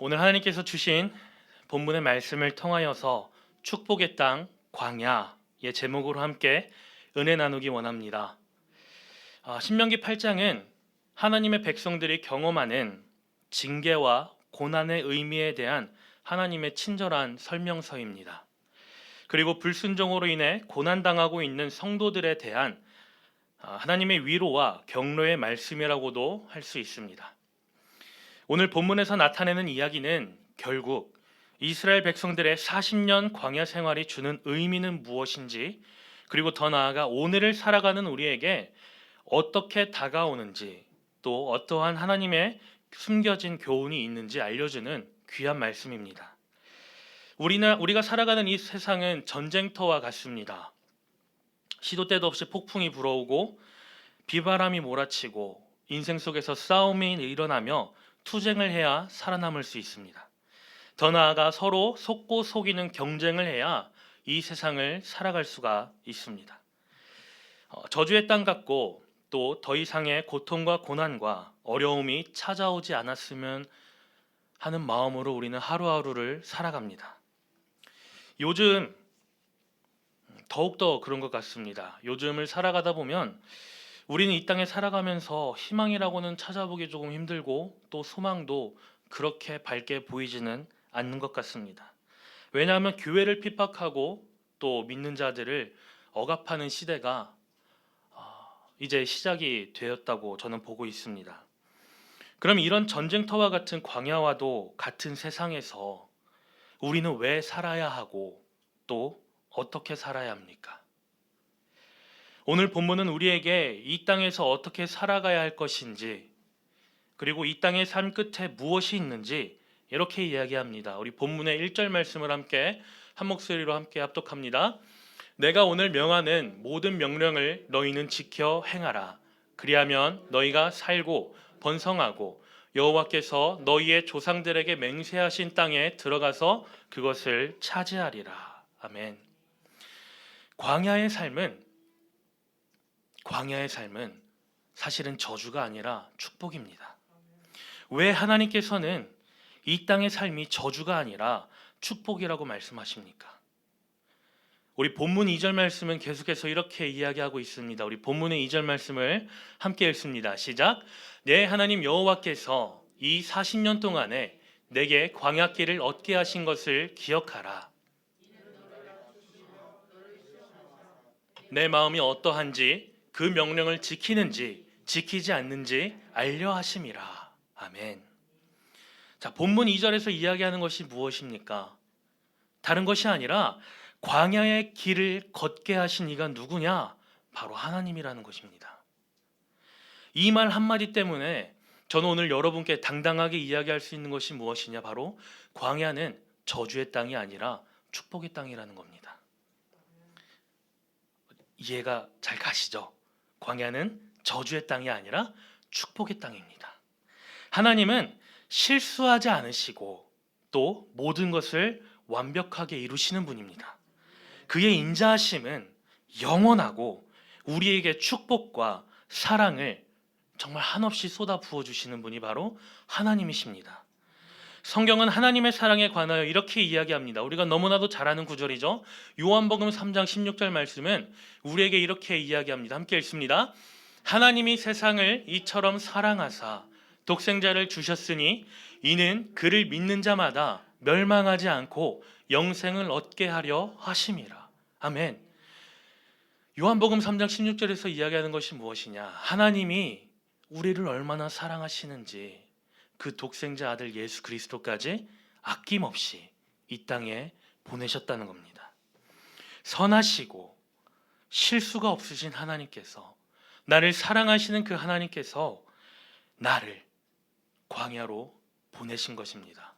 오늘 하나님께서 주신 본문의 말씀을 통하여서 축복의 땅 광야의 제목으로 함께 은혜 나누기 원합니다. 신명기 8장은 하나님의 백성들이 경험하는 징계와 고난의 의미에 대한 하나님의 친절한 설명서입니다. 그리고 불순종으로 인해 고난당하고 있는 성도들에 대한 하나님의 위로와 격려의 말씀이라고도 할 수 있습니다. 오늘 본문에서 나타내는 이야기는 결국 이스라엘 백성들의 40년 광야 생활이 주는 의미는 무엇인지, 그리고 더 나아가 오늘을 살아가는 우리에게 어떻게 다가오는지, 또 어떠한 하나님의 숨겨진 교훈이 있는지 알려주는 귀한 말씀입니다. 우리가 살아가는 이 세상은 전쟁터와 같습니다. 시도 때도 없이 폭풍이 불어오고 비바람이 몰아치고 인생 속에서 싸움이 일어나며 투쟁을 해야 살아남을 수 있습니다. 더 나아가 서로 속고 속이는 경쟁을 해야 이 세상을 살아갈 수가 있습니다. 저주의 땅 같고 또 더 이상의 고통과 고난과 어려움이 찾아오지 않았으면 하는 마음으로 우리는 하루하루를 살아갑니다. 요즘 더욱더 그런 것 같습니다. 요즘을 살아가다 보면 우리는 이 땅에 살아가면서 희망이라고는 찾아보기 조금 힘들고 또 소망도 그렇게 밝게 보이지는 않는 것 같습니다. 왜냐하면 교회를 핍박하고 또 믿는 자들을 억압하는 시대가 이제 시작이 되었다고 저는 보고 있습니다. 그럼 이런 전쟁터와 같은 광야와도 같은 세상에서 우리는 왜 살아야 하고 또 어떻게 살아야 합니까? 오늘 본문은 우리에게 이 땅에서 어떻게 살아가야 할 것인지, 그리고 이 땅의 삶 끝에 무엇이 있는지 이렇게 이야기합니다. 우리 본문의 1절 말씀을 함께 한 목소리로 함께 합독합니다. 내가 오늘 명하는 모든 명령을 너희는 지켜 행하라. 그리하면 너희가 살고 번성하고 여호와께서 너희의 조상들에게 맹세하신 땅에 들어가서 그것을 차지하리라. 아멘. 광야의 삶은 사실은 저주가 아니라 축복입니다. 왜 하나님께서는 이 땅의 삶이 저주가 아니라 축복이라고 말씀하십니까? 우리 본문 2절 말씀은 계속해서 이렇게 이야기하고 있습니다. 우리 본문의 2절 말씀을 함께 읽습니다. 시작. 내 하나님 여호와께서 이 40년 동안에 내게 광야길을 얻게 하신 것을 기억하라. 내 마음이 어떠한지 그 명령을 지키는지 지키지 않는지 알려 하심이라. 아멘. 자, 본문 2절에서 이야기하는 것이 무엇입니까? 다른 것이 아니라 광야의 길을 걷게 하신 이가 누구냐? 바로 하나님이라는 것입니다. 이 말 한마디 때문에 저는 오늘 여러분께 당당하게 이야기할 수 있는 것이 무엇이냐? 바로 광야는 저주의 땅이 아니라 축복의 땅이라는 겁니다. 이해가 잘 가시죠? 광야는 저주의 땅이 아니라 축복의 땅입니다. 하나님은 실수하지 않으시고 또 모든 것을 완벽하게 이루시는 분입니다. 그의 인자하심은 영원하고 우리에게 축복과 사랑을 정말 한없이 쏟아 부어주시는 분이 바로 하나님이십니다. 성경은 하나님의 사랑에 관하여 이렇게 이야기합니다. 우리가 너무나도 잘 아는 구절이죠. 요한복음 3장 16절 말씀은 우리에게 이렇게 이야기합니다. 함께 읽습니다. 하나님이 세상을 이처럼 사랑하사 독생자를 주셨으니 이는 그를 믿는 자마다 멸망하지 않고 영생을 얻게 하려 하심이라. 아멘. 요한복음 3장 16절에서 이야기하는 것이 무엇이냐? 하나님이 우리를 얼마나 사랑하시는지 그 독생자 아들 예수 그리스도까지 아낌없이 이 땅에 보내셨다는 겁니다. 선하시고 실수가 없으신 하나님께서, 나를 사랑하시는 그 하나님께서 나를 광야로 보내신 것입니다.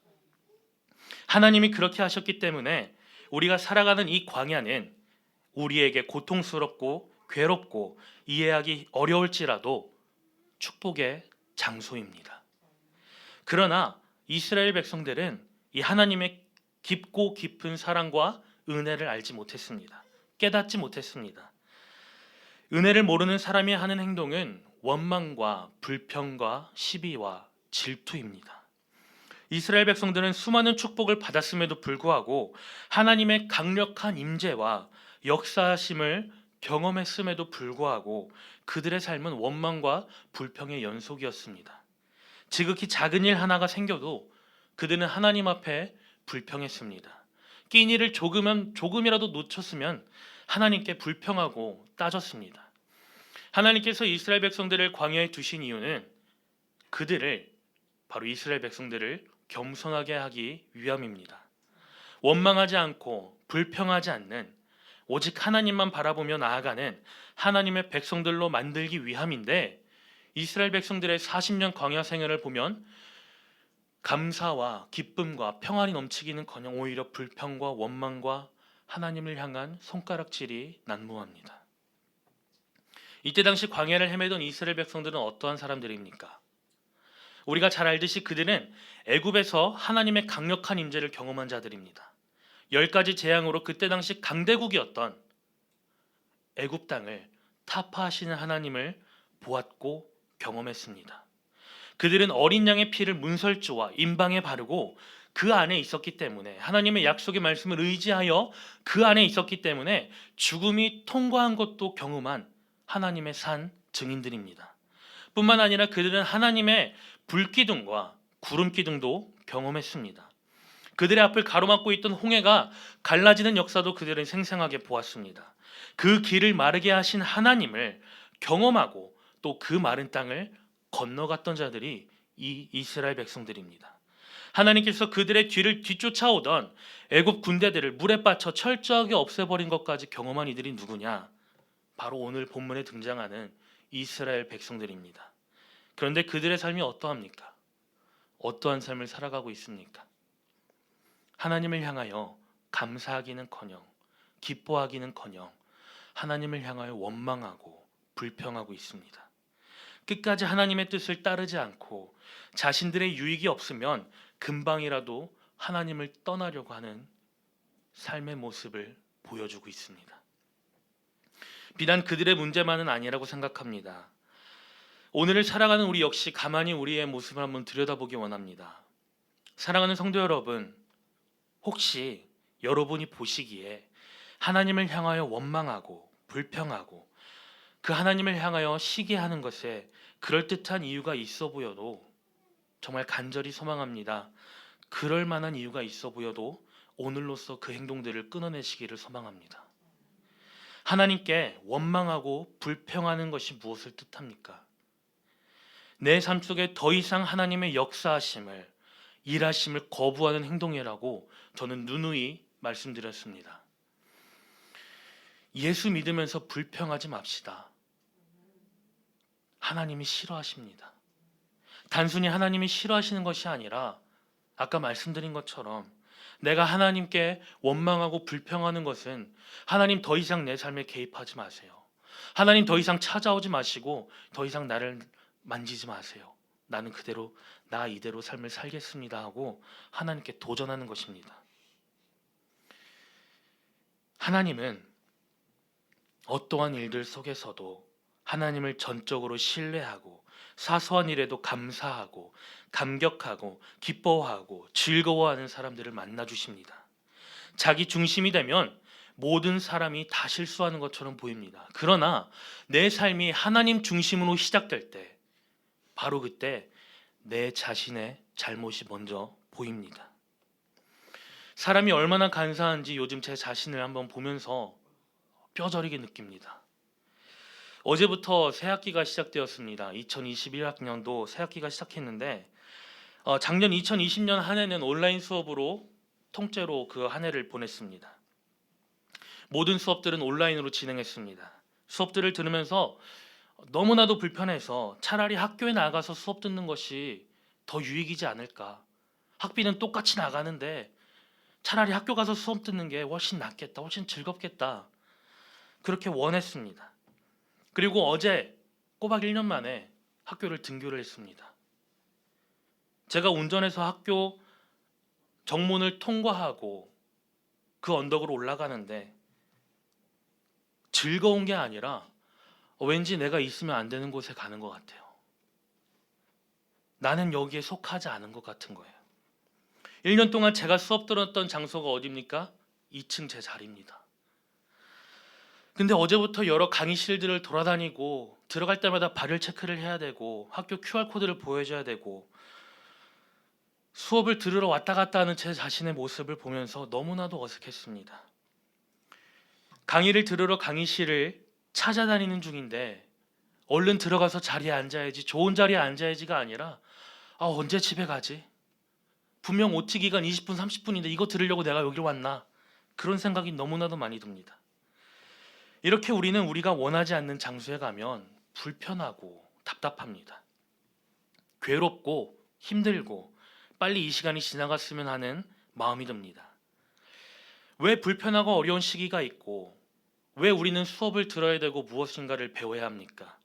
하나님이 그렇게 하셨기 때문에 우리가 살아가는 이 광야는 우리에게 고통스럽고 괴롭고 이해하기 어려울지라도 축복의 장소입니다. 그러나 이스라엘 백성들은 이 하나님의 깊고 깊은 사랑과 은혜를 알지 못했습니다. 깨닫지 못했습니다. 은혜를 모르는 사람이 하는 행동은 원망과 불평과 시비와 질투입니다. 이스라엘 백성들은 수많은 축복을 받았음에도 불구하고 하나님의 강력한 임재와 역사하심을 경험했음에도 불구하고 그들의 삶은 원망과 불평의 연속이었습니다. 지극히 작은 일 하나가 생겨도 그들은 하나님 앞에 불평했습니다. 끼니를 조금이라도 놓쳤으면 하나님께 불평하고 따졌습니다. 하나님께서 이스라엘 백성들을 광야에 두신 이유는 그들을, 바로 이스라엘 백성들을 겸손하게 하기 위함입니다. 원망하지 않고 불평하지 않는, 오직 하나님만 바라보며 나아가는 하나님의 백성들로 만들기 위함인데, 이스라엘 백성들의 40년 광야 생활을 보면 감사와 기쁨과 평안이 넘치기는커녕 오히려 불평과 원망과 하나님을 향한 손가락질이 난무합니다. 이때 당시 광야를 헤매던 이스라엘 백성들은 어떠한 사람들입니까? 우리가 잘 알듯이 그들은 애굽에서 하나님의 강력한 임재를 경험한 자들입니다. 10가지 재앙으로 그때 당시 강대국이었던 애굽 땅을 타파하시는 하나님을 보았고 경험했습니다. 그들은 어린 양의 피를 문설주와 임방에 바르고 그 안에 있었기 때문에, 하나님의 약속의 말씀을 의지하여 그 안에 있었기 때문에 죽음이 통과한 것도 경험한 하나님의 산 증인들입니다. 뿐만 아니라 그들은 하나님의 불기둥과 구름기둥도 경험했습니다. 그들의 앞을 가로막고 있던 홍해가 갈라지는 역사도 그들은 생생하게 보았습니다. 그 길을 마르게 하신 하나님을 경험하고 또 그 마른 땅을 건너갔던 자들이 이 이스라엘 백성들입니다. 하나님께서 그들의 뒤를 뒤쫓아오던 애굽 군대들을 물에 빠쳐 철저하게 없애버린 것까지 경험한 이들이 누구냐? 바로 오늘 본문에 등장하는 이스라엘 백성들입니다. 그런데 그들의 삶이 어떠합니까? 어떠한 삶을 살아가고 있습니까? 하나님을 향하여 감사하기는커녕 기뻐하기는커녕 하나님을 향하여 원망하고 불평하고 있습니다. 끝까지 하나님의 뜻을 따르지 않고 자신들의 유익이 없으면 금방이라도 하나님을 떠나려고 하는 삶의 모습을 보여주고 있습니다. 비단 그들의 문제만은 아니라고 생각합니다. 오늘을 살아가는 우리 역시 가만히 우리의 모습을 한번 들여다보기 원합니다. 사랑하는 성도 여러분, 혹시 여러분이 보시기에 하나님을 향하여 원망하고 불평하고 그 하나님을 향하여 시기하는 것에 그럴듯한 이유가 있어 보여도, 정말 간절히 소망합니다. 그럴 만한 이유가 있어 보여도 오늘로써 그 행동들을 끊어내시기를 소망합니다. 하나님께 원망하고 불평하는 것이 무엇을 뜻합니까? 내 삶 속에 더 이상 하나님의 역사하심을, 일하심을 거부하는 행동이라고 저는 누누이 말씀드렸습니다. 예수 믿으면서 불평하지 맙시다. 하나님이 싫어하십니다. 단순히 하나님이 싫어하시는 것이 아니라 아까 말씀드린 것처럼 내가 하나님께 원망하고 불평하는 것은 하나님 더 이상 내 삶에 개입하지 마세요. 하나님 더 이상 찾아오지 마시고 더 이상 나를 만지지 마세요. 나는 그대로 나 이대로 삶을 살겠습니다 하고 하나님께 도전하는 것입니다. 하나님은 어떠한 일들 속에서도 하나님을 전적으로 신뢰하고 사소한 일에도 감사하고 감격하고 기뻐하고 즐거워하는 사람들을 만나 주십니다. 자기 중심이 되면 모든 사람이 다 실수하는 것처럼 보입니다. 그러나 내 삶이 하나님 중심으로 시작될 때 바로 그때 내 자신의 잘못이 먼저 보입니다. 사람이 얼마나 간사한지 요즘 제 자신을 한번 보면서 뼈저리게 느낍니다. 어제부터 새학기가 시작되었습니다. 2021학년도 새학기가 시작했는데 작년 2020년 한 해는 온라인 수업으로 통째로 그 한 해를 보냈습니다. 모든 수업들은 온라인으로 진행했습니다. 수업들을 들으면서 너무나도 불편해서 차라리 학교에 나가서 수업 듣는 것이 더 유익이지 않을까. 학비는 똑같이 나가는데 차라리 학교 가서 수업 듣는 게 훨씬 낫겠다, 훨씬 즐겁겠다. 그렇게 원했습니다. 그리고 어제 꼬박 1년 만에 학교를 등교를 했습니다. 제가 운전해서 학교 정문을 통과하고 그 언덕으로 올라가는데 즐거운 게 아니라 왠지 내가 있으면 안 되는 곳에 가는 것 같아요. 나는 여기에 속하지 않은 것 같은 거예요. 1년 동안 제가 수업 들었던 장소가 어디입니까? 2층 제 자리입니다. 근데 어제부터 여러 강의실들을 돌아다니고 들어갈 때마다 발열 체크를 해야 되고 학교 QR코드를 보여줘야 되고 수업을 들으러 왔다 갔다 하는 제 자신의 모습을 보면서 너무나도 어색했습니다. 강의를 들으러 강의실을 찾아다니는 중인데 얼른 들어가서 자리에 앉아야지, 좋은 자리에 앉아야지가 아니라 언제 집에 가지? 분명 OT 기간 20분 30분인데 이거 들으려고 내가 여기로 왔나? 그런 생각이 너무나도 많이 듭니다. 이렇게 우리는 우리가 원하지 않는 장소에 가면 불편하고 답답합니다. 괴롭고 힘들고 빨리 이 시간이 지나갔으면 하는 마음이 듭니다. 왜 불편하고 어려운 시기가 있고 왜 우리는 수업을 들어야 되고 무엇인가를 배워야 합니까?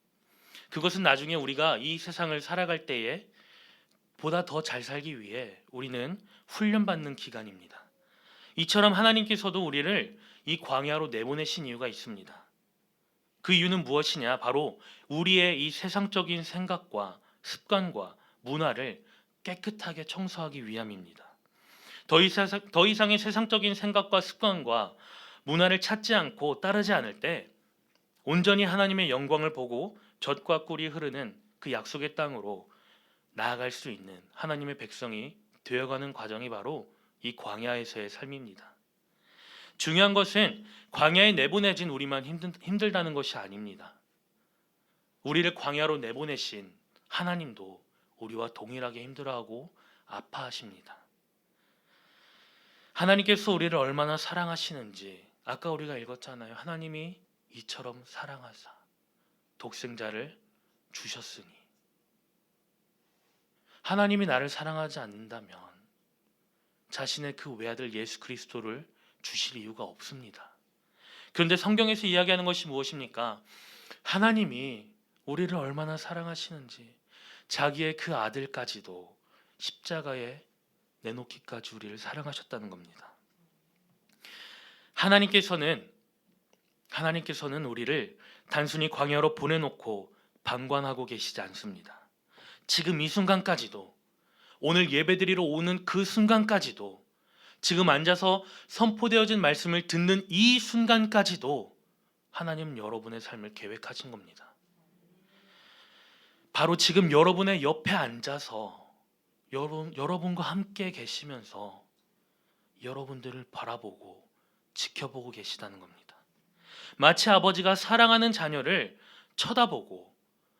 그것은 나중에 우리가 이 세상을 살아갈 때에 보다 더 잘 살기 위해 우리는 훈련받는 기간입니다. 이처럼 하나님께서도 우리를 이 광야로 내보내신 이유가 있습니다. 그 이유는 무엇이냐? 바로 우리의 이 세상적인 생각과 습관과 문화를 깨끗하게 청소하기 위함입니다. 더 이상의 세상적인 생각과 습관과 문화를 찾지 않고 따르지 않을 때 온전히 하나님의 영광을 보고 젖과 꿀이 흐르는 그 약속의 땅으로 나아갈 수 있는 하나님의 백성이 되어가는 과정이 바로 이 광야에서의 삶입니다. 중요한 것은 광야에 내보내진 우리만 힘들다는 것이 아닙니다. 우리를 광야로 내보내신 하나님도 우리와 동일하게 힘들어하고 아파하십니다. 하나님께서 우리를 얼마나 사랑하시는지 아까 우리가 읽었잖아요. 하나님이 이처럼 사랑하사 독생자를 주셨으니. 하나님이 나를 사랑하지 않는다면 자신의 그 외아들 예수 그리스도를 주실 이유가 없습니다. 그런데 성경에서 이야기하는 것이 무엇입니까? 하나님이 우리를 얼마나 사랑하시는지 자기의 그 아들까지도 십자가에 내놓기까지 우리를 사랑하셨다는 겁니다. 하나님께서는 우리를 단순히 광야로 보내놓고 방관하고 계시지 않습니다. 지금 이 순간까지도, 오늘 예배드리러 오는 그 순간까지도, 지금 앉아서 선포되어진 말씀을 듣는 이 순간까지도 하나님 여러분의 삶을 계획하신 겁니다. 바로 지금 여러분의 옆에 앉아서 여러분과 함께 계시면서 여러분들을 바라보고 지켜보고 계시다는 겁니다. 마치 아버지가 사랑하는 자녀를 쳐다보고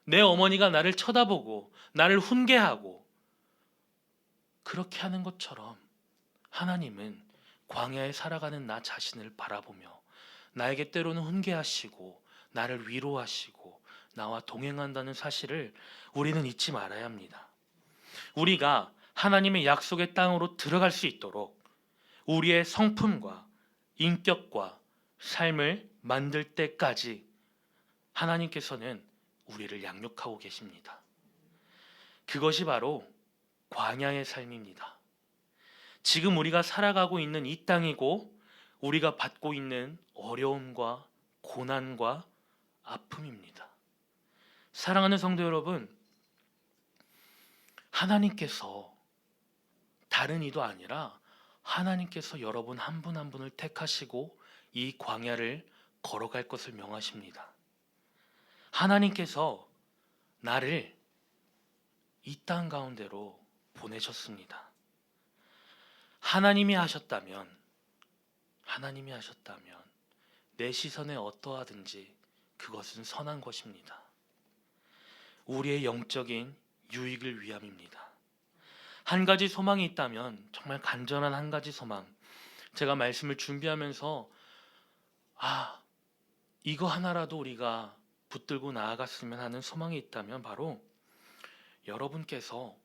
내 어머니가 나를 쳐다보고 나를 훈계하고 그렇게 하는 것처럼 하나님은 광야에 살아가는 나 자신을 바라보며 나에게 때로는 훈계하시고 나를 위로하시고 나와 동행한다는 사실을 우리는 잊지 말아야 합니다. 우리가 하나님의 약속의 땅으로 들어갈 수 있도록 우리의 성품과 인격과 삶을 만들 때까지 하나님께서는 우리를 양육하고 계십니다. 그것이 바로 광야의 삶입니다. 지금 우리가 살아가고 있는 이 땅이고 우리가 받고 있는 어려움과 고난과 아픔입니다. 사랑하는 성도 여러분, 하나님께서 다른 이도 아니라 하나님께서 여러분 한 분 한 분을 택하시고 이 광야를 걸어갈 것을 명하십니다. 하나님께서 나를 이 땅 가운데로 보내셨습니다. 하나님이 하셨다면 내 시선에 어떠하든지 그것은 선한 것입니다. 우리의 영적인 유익을 위함입니다. 한 가지 소망이 있다면 정말 간절한 한 가지 소망, 제가 말씀을 준비하면서 이거 하나라도 우리가 붙들고 나아갔으면 하는 소망이 있다면 바로 여러분께서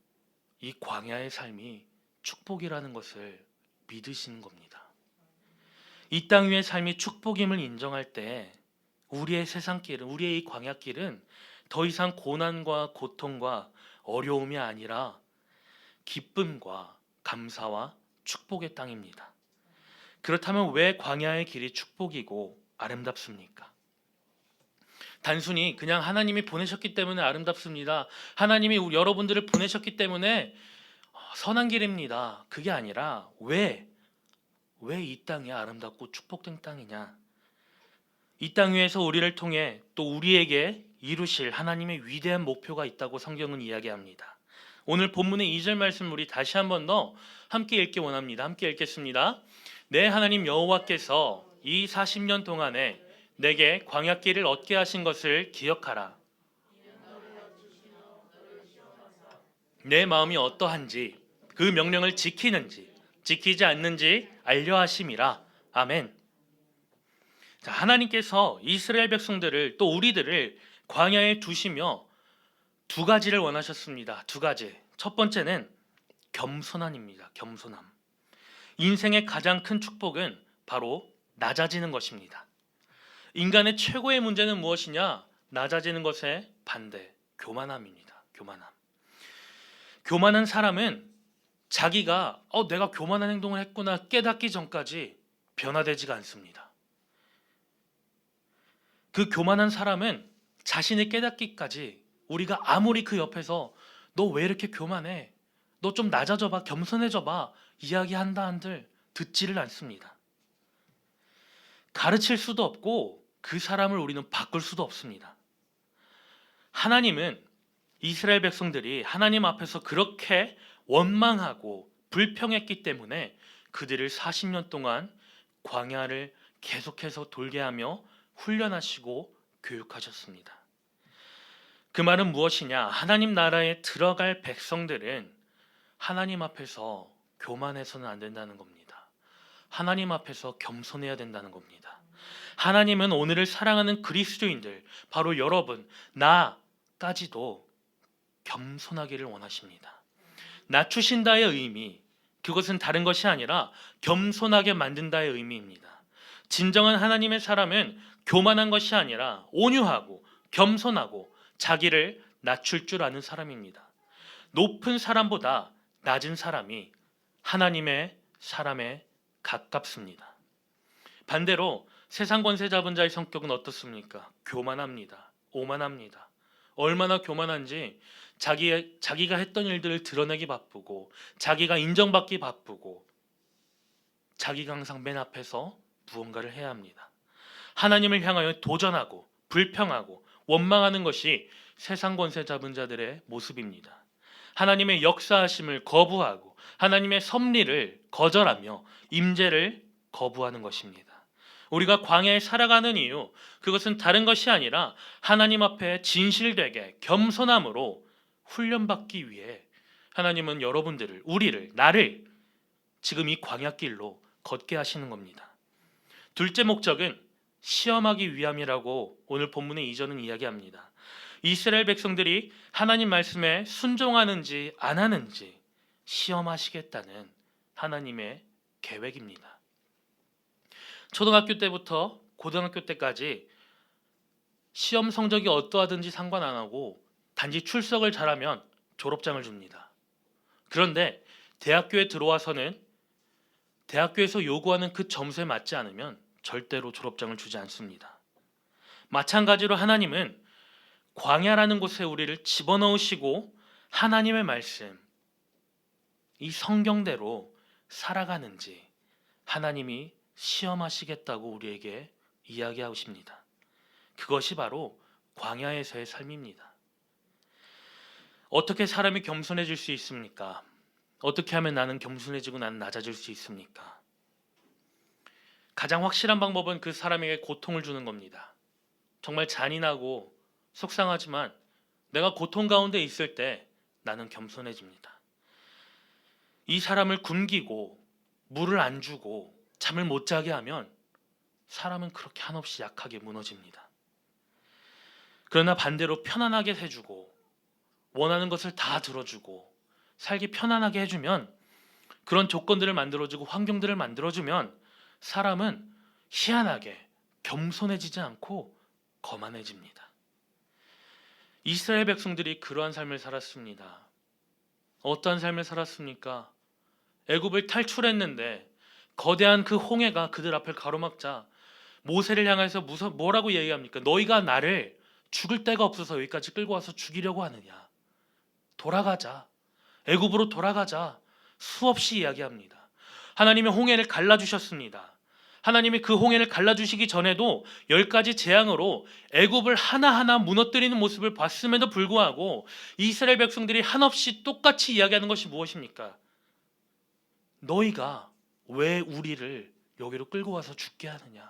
이 광야의 삶이 축복이라는 것을 믿으시는 겁니다. 이 땅 위의 삶이 축복임을 인정할 때 우리의 세상길은, 우리의 이 광야길은 더 이상 고난과 고통과 어려움이 아니라 기쁨과 감사와 축복의 땅입니다. 그렇다면 왜 광야의 길이 축복이고 아름답습니까? 단순히 그냥 하나님이 보내셨기 때문에 아름답습니다. 하나님이 여러분들을 보내셨기 때문에 선한 길입니다. 그게 아니라 왜 이 땅이 아름답고 축복된 땅이냐? 이 땅 위에서 우리를 통해 또 우리에게 이루실 하나님의 위대한 목표가 있다고 성경은 이야기합니다. 오늘 본문의 2절 말씀 우리 다시 한 번 더 함께 읽기 원합니다. 함께 읽겠습니다. 내 하나님 여호와께서 이 40년 동안에 내게 광야길을 얻게 하신 것을 기억하라. 내 마음이 어떠한지 그 명령을 지키는지 지키지 않는지 알려 하심이라. 아멘. 자, 하나님께서 이스라엘 백성들을 또 우리들을 광야에 두시며 두 가지를 원하셨습니다. 두 가지. 첫 번째는 겸손함입니다. 겸손함. 인생의 가장 큰 축복은 바로 낮아지는 것입니다. 인간의 최고의 문제는 무엇이냐? 낮아지는 것의 반대, 교만함입니다. 교만함. 교만한 사람은 자기가 내가 교만한 행동을 했구나 깨닫기 전까지 변화되지가 않습니다. 그 교만한 사람은 자신이 깨닫기까지 우리가 아무리 그 옆에서 너 왜 이렇게 교만해? 너 좀 낮아져봐, 겸손해져봐 이야기한다 한들 듣지를 않습니다. 가르칠 수도 없고 그 사람을 우리는 바꿀 수도 없습니다. 하나님은 이스라엘 백성들이 하나님 앞에서 그렇게 원망하고 불평했기 때문에 그들을 40년 동안 광야를 계속해서 돌게 하며 훈련하시고 교육하셨습니다. 그 말은 무엇이냐? 하나님 나라에 들어갈 백성들은 하나님 앞에서 교만해서는 안 된다는 겁니다. 하나님 앞에서 겸손해야 된다는 겁니다. 하나님은 오늘을 사랑하는 그리스도인들, 바로 여러분, 나까지도 겸손하기를 원하십니다. 낮추신다의 의미, 그것은 다른 것이 아니라 겸손하게 만든다의 의미입니다. 진정한 하나님의 사람은 교만한 것이 아니라 온유하고 겸손하고 자기를 낮출 줄 아는 사람입니다. 높은 사람보다 낮은 사람이 하나님의 사람에 가깝습니다. 반대로 세상 권세 잡은 자의 성격은 어떻습니까? 교만합니다. 오만합니다. 얼마나 교만한지 자기가 했던 일들을 드러내기 바쁘고 자기가 인정받기 바쁘고 자기가 항상 맨 앞에서 무언가를 해야 합니다. 하나님을 향하여 도전하고 불평하고 원망하는 것이 세상 권세 잡은 자들의 모습입니다. 하나님의 역사하심을 거부하고 하나님의 섭리를 거절하며 임재를 거부하는 것입니다. 우리가 광야에 살아가는 이유, 그것은 다른 것이 아니라 하나님 앞에 진실되게 겸손함으로 훈련받기 위해 하나님은 여러분들을, 우리를, 나를 지금 이 광야길로 걷게 하시는 겁니다. 둘째 목적은 시험하기 위함이라고 오늘 본문의 2절은 이야기합니다. 이스라엘 백성들이 하나님 말씀에 순종하는지 안 하는지 시험하시겠다는 하나님의 계획입니다. 초등학교 때부터 고등학교 때까지 시험 성적이 어떠하든지 상관 안 하고 단지 출석을 잘하면 졸업장을 줍니다. 그런데 대학교에 들어와서는 대학교에서 요구하는 그 점수에 맞지 않으면 절대로 졸업장을 주지 않습니다. 마찬가지로 하나님은 광야라는 곳에 우리를 집어넣으시고 하나님의 말씀, 이 성경대로 살아가는지 하나님이 시험하시겠다고 우리에게 이야기하십니다. 그것이 바로 광야에서의 삶입니다. 어떻게 사람이 겸손해질 수 있습니까? 어떻게 하면 나는 겸손해지고 나는 낮아질 수 있습니까? 가장 확실한 방법은 그 사람에게 고통을 주는 겁니다. 정말 잔인하고 속상하지만 내가 고통 가운데 있을 때 나는 겸손해집니다. 이 사람을 굶기고 물을 안 주고 잠을 못 자게 하면 사람은 그렇게 한없이 약하게 무너집니다. 그러나 반대로 편안하게 해주고 원하는 것을 다 들어주고 살기 편안하게 해주면, 그런 조건들을 만들어주고 환경들을 만들어주면 사람은 희한하게 겸손해지지 않고 거만해집니다. 이스라엘 백성들이 그러한 삶을 살았습니다. 어떠한 삶을 살았습니까? 애굽을 탈출했는데 거대한 그 홍해가 그들 앞을 가로막자 모세를 향해서 뭐라고 얘기합니까? 너희가 나를 죽을 데가 없어서 여기까지 끌고 와서 죽이려고 하느냐? 돌아가자. 애굽으로 돌아가자. 수없이 이야기합니다. 하나님이 홍해를 갈라주셨습니다. 하나님이 그 홍해를 갈라주시기 전에도 10가지 재앙으로 애굽을 하나하나 무너뜨리는 모습을 봤음에도 불구하고 이스라엘 백성들이 한없이 똑같이 이야기하는 것이 무엇입니까? 너희가 왜 우리를 여기로 끌고 와서 죽게 하느냐?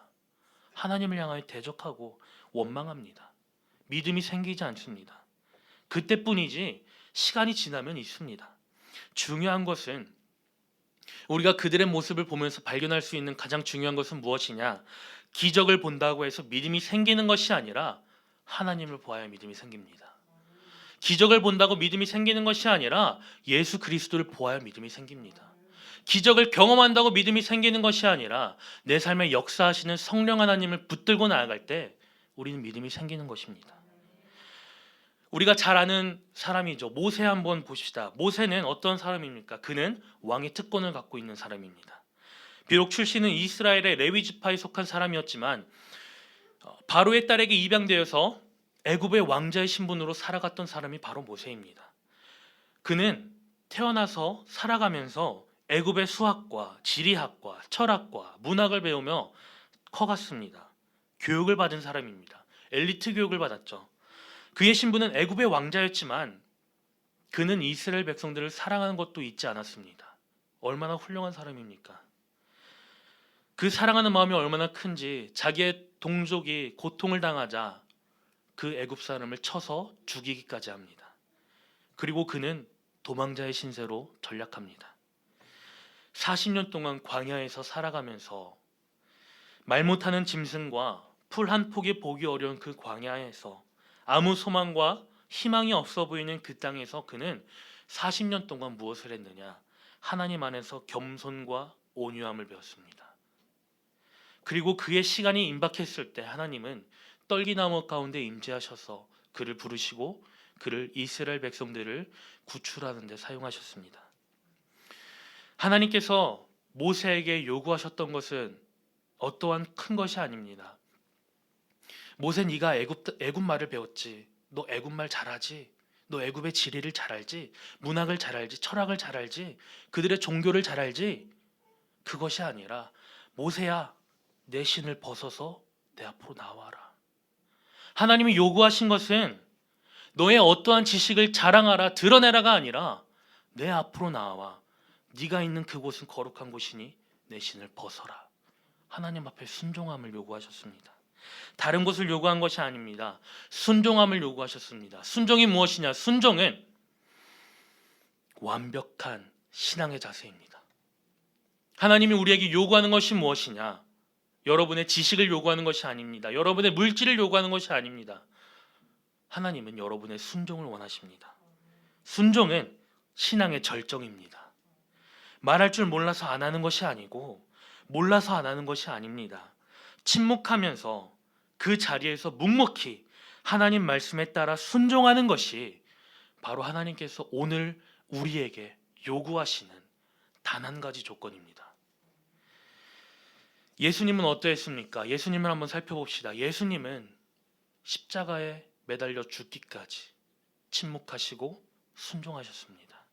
하나님을 향하여 대적하고 원망합니다. 믿음이 생기지 않습니다. 그때뿐이지 시간이 지나면 있습니다. 중요한 것은 우리가 그들의 모습을 보면서 발견할 수 있는 가장 중요한 것은 무엇이냐? 기적을 본다고 해서 믿음이 생기는 것이 아니라 하나님을 보아야 믿음이 생깁니다. 기적을 본다고 믿음이 생기는 것이 아니라 예수 그리스도를 보아야 믿음이 생깁니다. 기적을 경험한다고 믿음이 생기는 것이 아니라 내 삶에 역사하시는 성령 하나님을 붙들고 나아갈 때 우리는 믿음이 생기는 것입니다. 우리가 잘 아는 사람이죠. 모세 한번 보십시다. 모세는 어떤 사람입니까? 그는 왕의 특권을 갖고 있는 사람입니다. 비록 출신은 이스라엘의 레위 지파에 속한 사람이었지만 바로의 딸에게 입양되어서 애굽의 왕자의 신분으로 살아갔던 사람이 바로 모세입니다. 그는 태어나서 살아가면서 애굽의 수학과 지리학과 철학과 문학을 배우며 커갔습니다. 교육을 받은 사람입니다. 엘리트 교육을 받았죠. 그의 신분은 애굽의 왕자였지만 그는 이스라엘 백성들을 사랑하는 것도 잊지 않았습니다. 얼마나 훌륭한 사람입니까? 그 사랑하는 마음이 얼마나 큰지 자기의 동족이 고통을 당하자 그 애굽 사람을 쳐서 죽이기까지 합니다. 그리고 그는 도망자의 신세로 전락합니다. 40년 동안 광야에서 살아가면서 말 못하는 짐승과 풀 한 폭이 보기 어려운 그 광야에서 아무 소망과 희망이 없어 보이는 그 땅에서 그는 40년 동안 무엇을 했느냐? 하나님 안에서 겸손과 온유함을 배웠습니다. 그리고 그의 시간이 임박했을 때 하나님은 떨기나무 가운데 임재하셔서 그를 부르시고 그를 이스라엘 백성들을 구출하는 데 사용하셨습니다. 하나님께서 모세에게 요구하셨던 것은 어떠한 큰 것이 아닙니다. 모세 네가 애굽 말을 배웠지. 너 애굽 말 잘하지. 너 애굽의 지리를 잘 알지. 문학을 잘 알지. 철학을 잘 알지. 그들의 종교를 잘 알지. 그것이 아니라 모세야 내 신을 벗어서 내 앞으로 나와라. 하나님이 요구하신 것은 너의 어떠한 지식을 자랑하라 드러내라가 아니라 내 앞으로 나와. 네가 있는 그곳은 거룩한 곳이니 내 신을 벗어라. 하나님 앞에 순종함을 요구하셨습니다. 다른 것을 요구한 것이 아닙니다. 순종함을 요구하셨습니다. 순종이 무엇이냐? 순종은 완벽한 신앙의 자세입니다. 하나님이 우리에게 요구하는 것이 무엇이냐? 여러분의 지식을 요구하는 것이 아닙니다. 여러분의 물질을 요구하는 것이 아닙니다. 하나님은 여러분의 순종을 원하십니다. 순종은 신앙의 절정입니다. 말할 줄 몰라서 안 하는 것이 아니고 몰라서 안 하는 것이 아닙니다. 침묵하면서 그 자리에서 묵묵히 하나님 말씀에 따라 순종하는 것이 바로 하나님께서 오늘 우리에게 요구하시는 단 한 가지 조건입니다. 예수님은 어떠했습니까? 예수님을 한번 살펴봅시다. 예수님은 십자가에 매달려 죽기까지 침묵하시고 순종하셨습니다.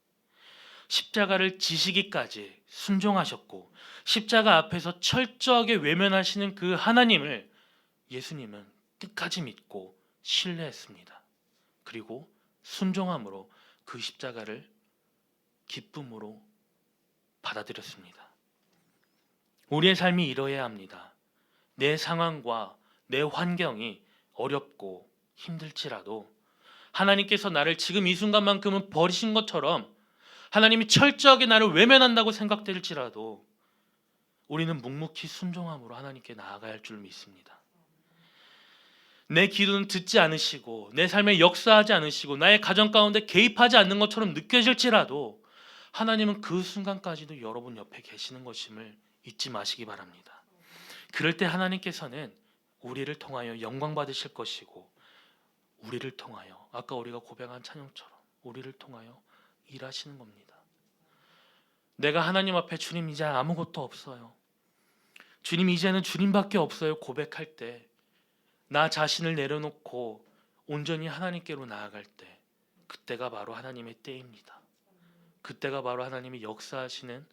십자가를 지시기까지 순종하셨고 십자가 앞에서 철저하게 외면하시는 그 하나님을 예수님은 끝까지 믿고 신뢰했습니다. 그리고 순종함으로 그 십자가를 기쁨으로 받아들였습니다. 우리의 삶이 이러해야 합니다. 내 상황과 내 환경이 어렵고 힘들지라도 하나님께서 나를 지금 이 순간만큼은 버리신 것처럼 하나님이 철저하게 나를 외면한다고 생각될지라도 우리는 묵묵히 순종함으로 하나님께 나아가야 할 줄 믿습니다. 내 기도는 듣지 않으시고 내 삶에 역사하지 않으시고 나의 가정 가운데 개입하지 않는 것처럼 느껴질지라도 하나님은 그 순간까지도 여러분 옆에 계시는 것임을 잊지 마시기 바랍니다. 그럴 때 하나님께서는 우리를 통하여 영광 받으실 것이고 우리를 통하여 아까 우리가 고백한 찬양처럼 우리를 통하여 일하시는 겁니다. 내가 하나님 앞에 주님 이제 아무것도 없어요. 주님 이제는 주님밖에 없어요. 고백할 때 나 자신을 내려놓고 온전히 하나님께로 나아갈 때 그때가 바로 하나님의 때입니다. 그때가 바로 하나님이 역사하시는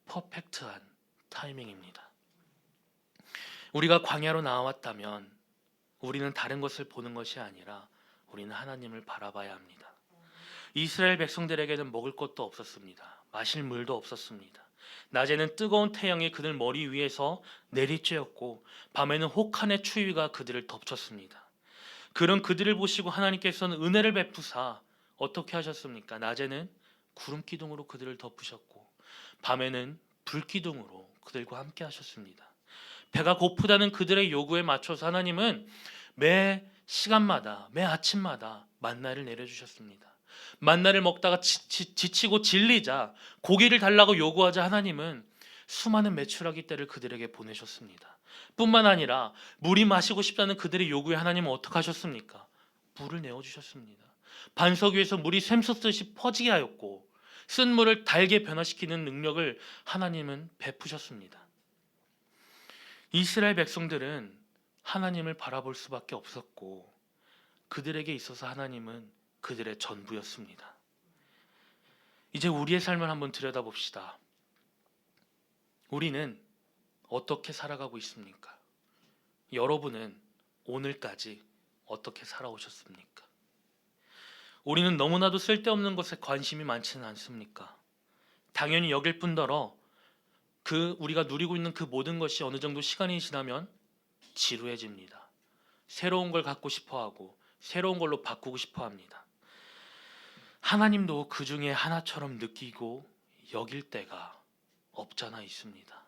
퍼펙트한 타이밍입니다. 우리가 광야로 나왔다면 우리는 다른 것을 보는 것이 아니라 우리는 하나님을 바라봐야 합니다. 이스라엘 백성들에게는 먹을 것도 없었습니다. 마실 물도 없었습니다. 낮에는 뜨거운 태양이 그들 머리 위에서 내리쬐었고 밤에는 혹한의 추위가 그들을 덮쳤습니다. 그런 그들을 보시고 하나님께서는 은혜를 베푸사 어떻게 하셨습니까? 낮에는 구름 기둥으로 그들을 덮으셨고 밤에는 불 기둥으로 그들과 함께 하셨습니다. 배가 고프다는 그들의 요구에 맞춰서 하나님은 매 시간마다 매 아침마다 만나를 내려주셨습니다. 만나를 먹다가 지치고 질리자 고기를 달라고 요구하자 하나님은 수많은 메추라기 떼를 그들에게 보내셨습니다. 뿐만 아니라 물이 마시고 싶다는 그들의 요구에 하나님은 어떻게 하셨습니까? 물을 내어주셨습니다. 반석 위에서 물이 샘솟듯이 퍼지게 하였고 쓴 물을 달게 변화시키는 능력을 하나님은 베푸셨습니다. 이스라엘 백성들은 하나님을 바라볼 수밖에 없었고 그들에게 있어서 하나님은 그들의 전부였습니다. 이제 우리의 삶을 한번 들여다봅시다. 우리는 어떻게 살아가고 있습니까? 여러분은 오늘까지 어떻게 살아오셨습니까? 우리는 너무나도 쓸데없는 것에 관심이 많지는 않습니까? 당연히 여길 뿐더러 우리가 누리고 있는 그 모든 것이 어느 정도 시간이 지나면 지루해집니다. 새로운 걸 갖고 싶어하고 새로운 걸로 바꾸고 싶어합니다. 하나님도 그 중에 하나처럼 느끼고 여길 때가 없잖아 있습니다.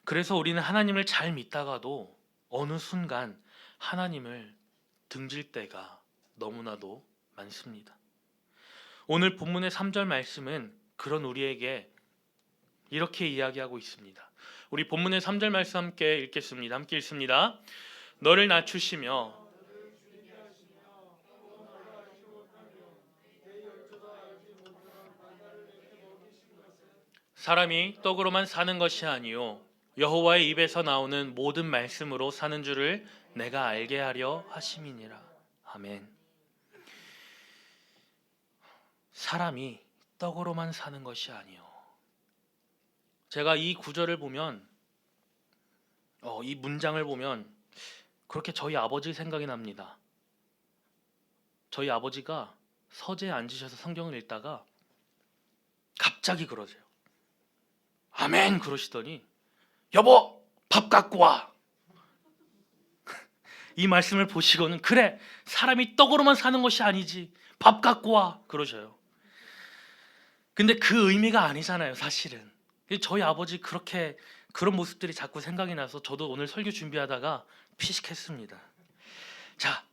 그래서 우리는 하나님을 잘 믿다가도 어느 순간 하나님을 등질 때가 너무나도 많습니다. 오늘 본문의 3절 말씀은 그런 우리에게 이렇게 이야기하고 있습니다. 우리 본문의 3절 말씀 함께 읽겠습니다. 함께 읽습니다. 너를 낮추시며 사람이 떡으로만 사는 것이 아니요 여호와의 입에서 나오는 모든 말씀으로 사는 줄을 내가 알게 하려 하심이니라. 아멘. 사람이 떡으로만 사는 것이 아니요. 제가 이 구절을 보면 이 문장을 보면 그렇게 저희 아버지 생각이 납니다. 저희 아버지가 서재에 앉으셔서 성경을 읽다가 갑자기 그러세요. 아멘 그러시더니 여보 밥 갖고 와. 이 말씀을 보시고는 그래 사람이 떡으로만 사는 것이 아니지 밥 갖고 와 그러셔요. 근데 그 의미가 아니잖아요 사실은. 저희 아버지 그런 모습들이 자꾸 생각이 나서 저도 오늘 설교 준비하다가 피식했습니다. 자,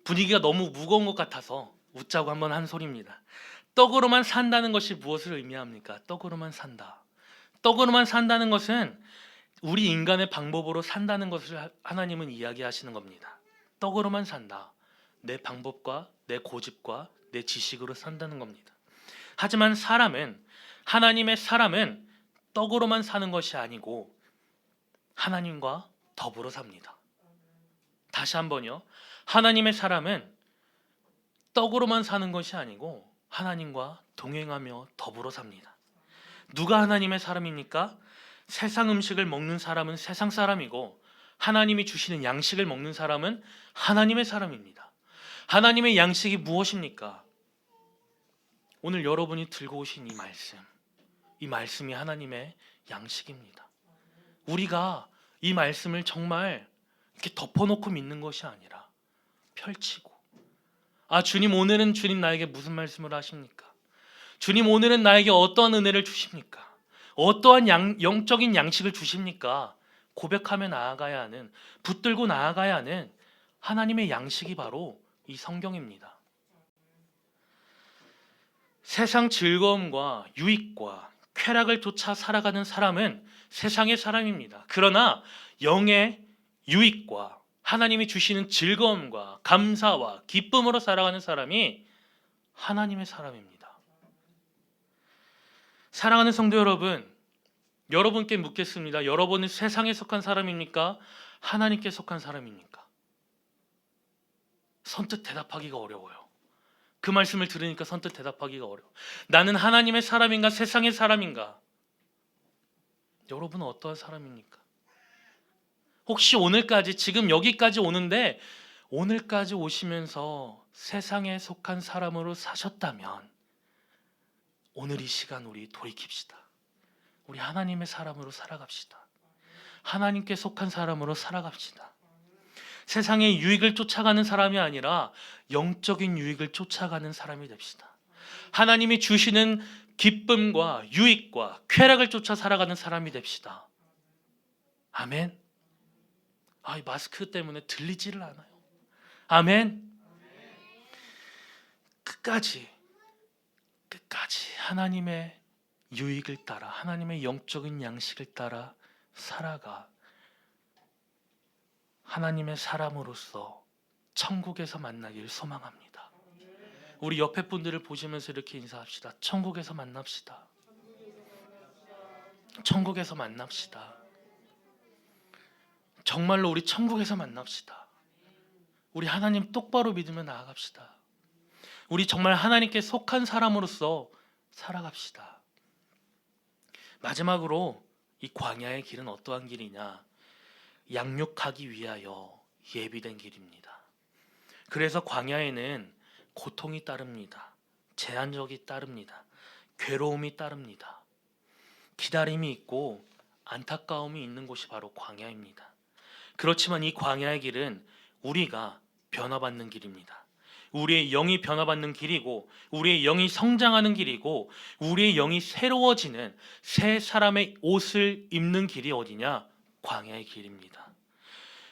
분위기가 너무 무거운 것 같아서 웃자고 한번 한 소리입니다. 떡으로만 산다는 것이 무엇을 의미합니까? 떡으로만 산다. 떡으로만 산다는 것은 우리 인간의 방법으로 산다는 것을 하나님은 이야기하시는 겁니다. 떡으로만 산다. 내 방법과 내 고집과 내 지식으로 산다는 겁니다. 하지만 하나님의 사람은 떡으로만 사는 것이 아니고 하나님과 더불어 삽니다. 다시 한번요. 하나님의 사람은 떡으로만 사는 것이 아니고 하나님과 동행하며 더불어 삽니다. 누가 하나님의 사람입니까? 세상 음식을 먹는 사람은 세상 사람이고 하나님이 주시는 양식을 먹는 사람은 하나님의 사람입니다. 하나님의 양식이 무엇입니까? 오늘 여러분이 들고 오신 이 말씀이 하나님의 양식입니다. 우리가 이 말씀을 정말 이렇게 덮어놓고 믿는 것이 아니라 펼치고 주님 오늘은 주님 나에게 무슨 말씀을 하십니까? 주님 오늘은 나에게 어떠한 은혜를 주십니까? 어떠한 영적인 양식을 주십니까? 고백하며 나아가야 하는 붙들고 나아가야 하는 하나님의 양식이 바로 이 성경입니다. 세상 즐거움과 유익과 쾌락을 쫓아 살아가는 사람은 세상의 사람입니다. 그러나 영의 유익과 하나님이 주시는 즐거움과 감사와 기쁨으로 살아가는 사람이 하나님의 사람입니다. 사랑하는 성도 여러분, 여러분께 묻겠습니다. 여러분은 세상에 속한 사람입니까? 하나님께 속한 사람입니까? 선뜻 대답하기가 어려워요. 그 말씀을 들으니까 선뜻 대답하기가 어려워. 나는 하나님의 사람인가 세상의 사람인가? 여러분은 어떠한 사람입니까? 혹시 오늘까지 지금 여기까지 오는데 오늘까지 오시면서 세상에 속한 사람으로 사셨다면 오늘 이 시간 우리 돌이킵시다. 우리 하나님의 사람으로 살아갑시다. 하나님께 속한 사람으로 살아갑시다. 세상의 유익을 쫓아가는 사람이 아니라 영적인 유익을 쫓아가는 사람이 됩시다. 하나님이 주시는 기쁨과 유익과 쾌락을 쫓아 살아가는 사람이 됩시다. 아멘. 이 마스크 때문에 들리지를 않아요. 아멘. 끝까지 하나님의 유익을 따라, 하나님의 영적인 양식을 따라 살아가 하나님의 사람으로서 천국에서 만나길 소망합니다. 우리 옆에 분들을 보시면서 이렇게 인사합시다. 천국에서 만납시다. 천국에서 만납시다. 정말로 우리 천국에서 만납시다. 우리 하나님 똑바로 믿으며 나아갑시다. 우리 정말 하나님께 속한 사람으로서 살아갑시다. 마지막으로 이 광야의 길은 어떠한 길이냐? 양육하기 위하여 예비된 길입니다. 그래서 광야에는 고통이 따릅니다. 제한적이 따릅니다. 괴로움이 따릅니다. 기다림이 있고 안타까움이 있는 곳이 바로 광야입니다. 그렇지만 이 광야의 길은 우리가 변화받는 길입니다. 우리의 영이 변화받는 길이고 우리의 영이 성장하는 길이고 우리의 영이 새로워지는 새 사람의 옷을 입는 길이 어디냐? 광야의 길입니다.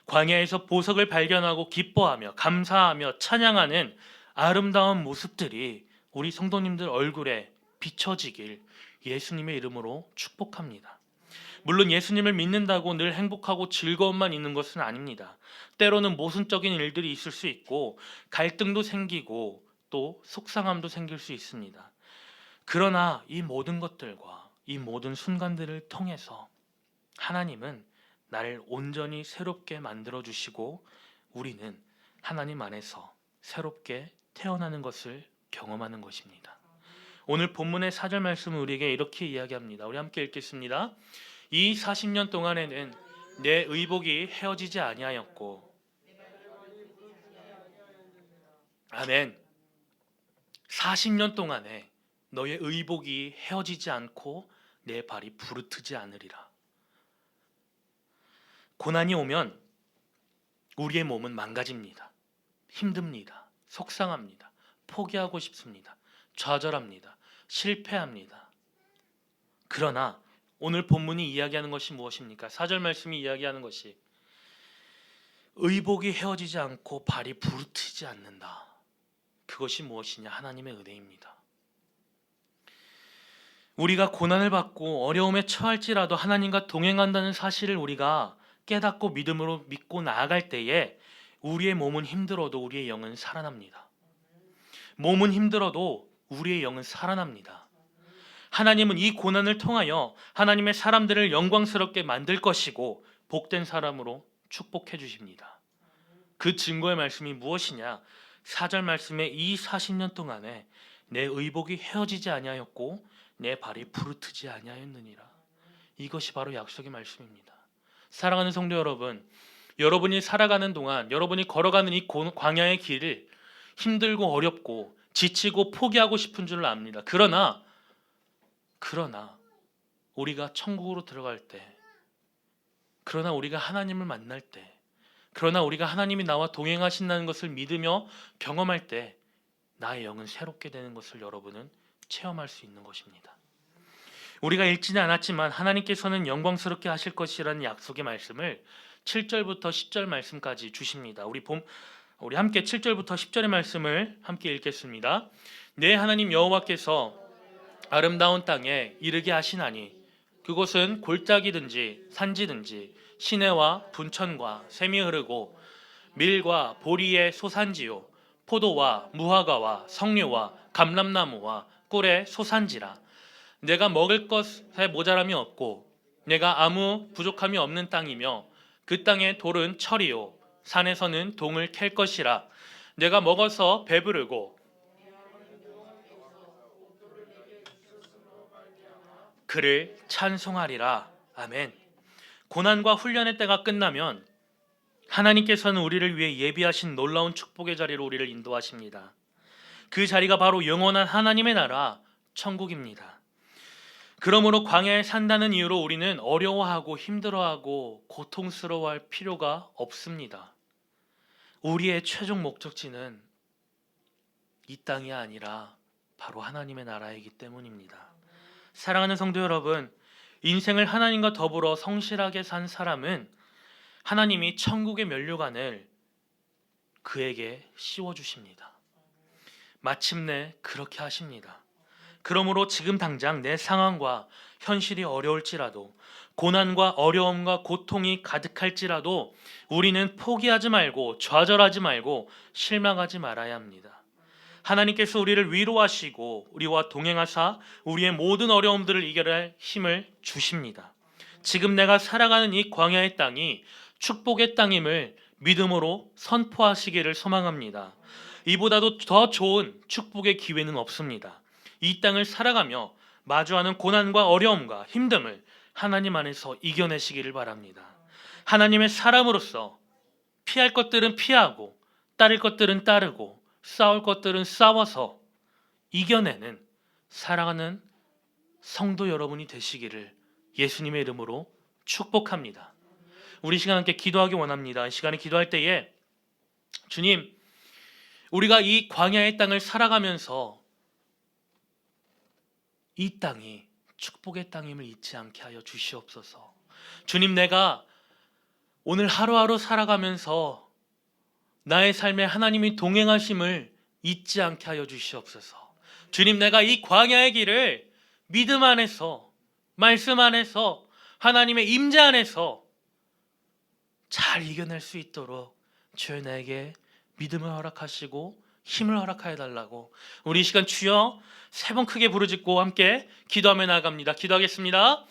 광야에서 보석을 발견하고 기뻐하며 감사하며 찬양하는 아름다운 모습들이 우리 성도님들 얼굴에 비춰지길 예수님의 이름으로 축복합니다. 물론 예수님을 믿는다고 늘 행복하고 즐거움만 있는 것은 아닙니다. 때로는 모순적인 일들이 있을 수 있고 갈등도 생기고 또 속상함도 생길 수 있습니다. 그러나 이 모든 것들과 이 모든 순간들을 통해서 하나님은 나를 온전히 새롭게 만들어 주시고 우리는 하나님 안에서 새롭게 태어나는 것을 경험하는 것입니다. 오늘 본문의 4절 말씀은 우리에게 이렇게 이야기합니다. 우리 함께 읽겠습니다. 이 40년 동안에는 내 의복이 헤어지지 아니하였고. 아멘. 40년 동안에 너의 의복이 헤어지지 않고 내 발이 부르트지 않으리라. 고난이 오면 우리의 몸은 망가집니다. 힘듭니다. 속상합니다. 포기하고 싶습니다. 좌절합니다. 실패합니다. 그러나 오늘 본문이 이야기하는 것이 무엇입니까? 4절 말씀이 이야기하는 것이 의복이 헤어지지 않고 발이 부르트지 않는다. 그것이 무엇이냐? 하나님의 은혜입니다. 우리가 고난을 받고 어려움에 처할지라도 하나님과 동행한다는 사실을 우리가 깨닫고 믿음으로 믿고 나아갈 때에 우리의 몸은 힘들어도 우리의 영은 살아납니다. 몸은 힘들어도 우리의 영은 살아납니다. 하나님은 이 고난을 통하여 하나님의 사람들을 영광스럽게 만들 것이고 복된 사람으로 축복해 주십니다. 그 증거의 말씀이 무엇이냐? 4절 말씀에 이 40년 동안에 내 의복이 헤어지지 아니하였고 내 발이 부르트지 아니하였느니라. 이것이 바로 약속의 말씀입니다. 사랑하는 성도 여러분, 여러분이 살아가는 동안 여러분이 걸어가는 이 광야의 길을 힘들고 어렵고 지치고 포기하고 싶은 줄 압니다. 그러나 우리가 천국으로 들어갈 때, 그러나 우리가 하나님을 만날 때, 그러나 우리가 하나님이 나와 동행하신다는 것을 믿으며 경험할 때 나의 영은 새롭게 되는 것을 여러분은 체험할 수 있는 것입니다. 우리가 읽지는 않았지만 하나님께서는 영광스럽게 하실 것이라는 약속의 말씀을 7절부터 10절 말씀까지 주십니다. 우리 함께 7절부터 10절의 말씀을 함께 읽겠습니다. 내 하나님 여호와께서 아름다운 땅에 이르게 하시나니 그곳은 골짜기든지 산지든지 시내와 분천과 샘이 흐르고 밀과 보리의 소산지요 포도와 무화과와 석류와 감람나무와 꿀의 소산지라. 내가 먹을 것에 모자람이 없고 내가 아무 부족함이 없는 땅이며 그 땅의 돌은 철이요 산에서는 동을 캘 것이라. 내가 먹어서 배부르고 그를 찬송하리라. 아멘. 고난과 훈련의 때가 끝나면 하나님께서는 우리를 위해 예비하신 놀라운 축복의 자리로 우리를 인도하십니다. 그 자리가 바로 영원한 하나님의 나라 천국입니다. 그러므로 광야에 산다는 이유로 우리는 어려워하고 힘들어하고 고통스러워할 필요가 없습니다. 우리의 최종 목적지는 이 땅이 아니라 바로 하나님의 나라이기 때문입니다. 사랑하는 성도 여러분, 인생을 하나님과 더불어 성실하게 산 사람은 하나님이 천국의 면류관을 그에게 씌워주십니다. 마침내 그렇게 하십니다. 그러므로 지금 당장 내 상황과 현실이 어려울지라도, 고난과 어려움과 고통이 가득할지라도 우리는 포기하지 말고 좌절하지 말고 실망하지 말아야 합니다. 하나님께서 우리를 위로하시고 우리와 동행하사 우리의 모든 어려움들을 이겨낼 힘을 주십니다. 지금 내가 살아가는 이 광야의 땅이 축복의 땅임을 믿음으로 선포하시기를 소망합니다. 이보다도 더 좋은 축복의 기회는 없습니다. 이 땅을 살아가며 마주하는 고난과 어려움과 힘듦을 하나님 안에서 이겨내시기를 바랍니다. 하나님의 사람으로서 피할 것들은 피하고 따를 것들은 따르고 싸울 것들은 싸워서 이겨내는 사랑하는 성도 여러분이 되시기를 예수님의 이름으로 축복합니다. 우리 시간 함께 기도하기 원합니다. 이 시간에 기도할 때에 주님, 우리가 이 광야의 땅을 살아가면서 이 땅이 축복의 땅임을 잊지 않게 하여 주시옵소서. 주님, 내가 오늘 하루하루 살아가면서 나의 삶에 하나님이 동행하심을 잊지 않게 하여 주시옵소서. 주님, 내가 이 광야의 길을 믿음 안에서, 말씀 안에서, 하나님의 임재 안에서 잘 이겨낼 수 있도록 주여 내게 믿음을 허락하시고 힘을 허락하여 달라고 우리 이 시간 주여 3번 크게 부르짖고 함께 기도하며 나아갑니다. 기도하겠습니다.